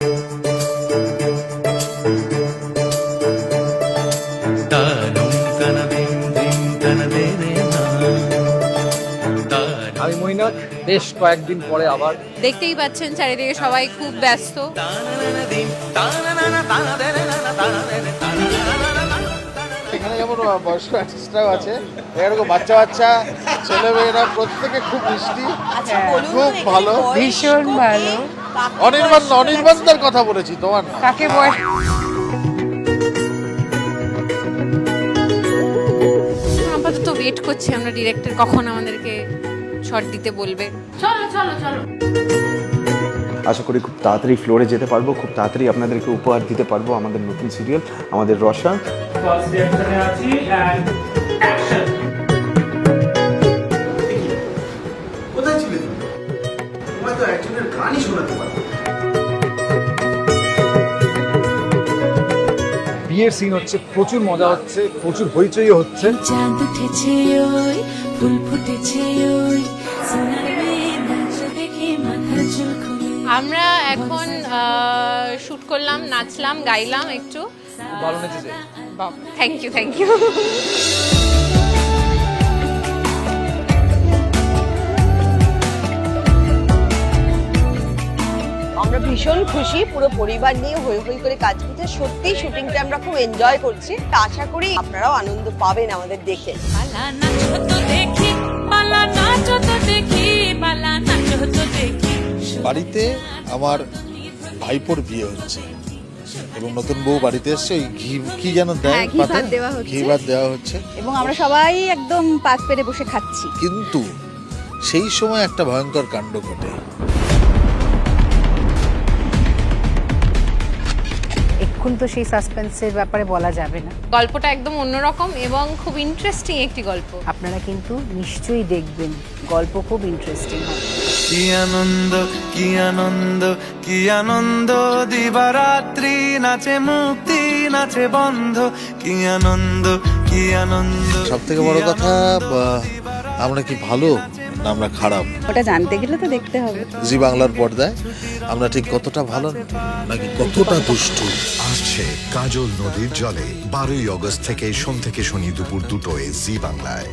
আমি মইনাথ, বেশ কয়েকদিন পরে আবার। দেখতেই পাচ্ছেন চারিদিকে সবাই খুব ব্যস্ত। এখানে যেমন বয়স্ক আর্টিস্টরাও আছে, এরকম বাচ্চা বাচ্চা ছেলেমেয়েরা প্রত্যেকে খুব মিষ্টি, খুব ভালো, ভীষণ ভালো। অনির্বাণদার কথা বলেছি, তোমার না। কাকে বয় আপাতত ওয়েট করছি আমরা, ডিরেক্টর কখন আমাদেরকে শট দিতে বলবে। চলো চলো চলো। আশা করি খুব তাড়াতাড়ি ফ্লোরে যেতে পারবো, খুব তাড়াতাড়ি আপনাদেরকে উপহার দিতে পারবো আমাদের নতুন সিরিয়াল, আমাদের রসা। ফার্স্ট রিঅ্যাকশনে আছি এন্ড অ্যাকশন। কোথায় ছিলে তুমি? তোমায় তো একজনের গানই শোনাতে পারবো। বিয়ের সিন হচ্ছে, প্রচুর মজা হচ্ছে, প্রচুর হইচই হচ্ছে। চাঁদ উঠেছে ওই, ফুল ফুটেছে ওই, সোনার মেয়ে নাচ দেখে মাথার চুল খুলে। আমরা এখন শুট করলাম, নাচলাম, গাইলাম একটু। ভালো নেচেছে। Thank you thank you. আমরা ভীষণ খুশি, পুরো পরিবার নিয়ে হই হই করে কাজ করতে। সত্যি শুটিংটা আমরা খুব এনজয় করছি। আশা করি আপনারাও আনন্দ পাবেন আমাদের দেখে। পালা নাচো তো দেখি, পালা নাচো তো দেখি, পালা নাচো তো দেখি। বাড়িতে আমার ভাইপোর বিয়ে হচ্ছে এবং নতুন বউ বাড়িতে এসছে। ওই ঘি কি যেন দেয়, ঘি ভাত দেওয়া হচ্ছে এবং আমরা সবাই একদম পাত পেরে বসে খাচ্ছি। কিন্তু সেই সময় একটা ভয়ঙ্কর কাণ্ড ঘটে। এখন তো সেই সাসপেন্সের ব্যাপারে বলা যাবে না। গল্পটা একদম অন্যরকম এবং খুব ইন্টারেস্টিং একটি গল্প। আপনারা কিন্তু নিশ্চয়ই দেখবেন, গল্প খুব ইন্টারেস্টিং হবে। কি আনন্দ, কি আনন্দ, কি আনন্দ, দিবারাত্রি নাচে মুক্তি, নাচে বন্ধ, কি আনন্দ, কি আনন্দ। সব থেকে বড় কথা, আমরা কি ভালো না আমরা খারাপ, ওটা জানতে গেলে তো দেখতে হবে। জি বাংলার পর্দায় আমরা ঠিক কতটা ভালো নাকি কতটা দুষ্টু। আসছে কাজল নদীর জলে 12ই আগস্ট থেকে সোম থেকে শনি দুপুর 2টোয় জি বাংলায়।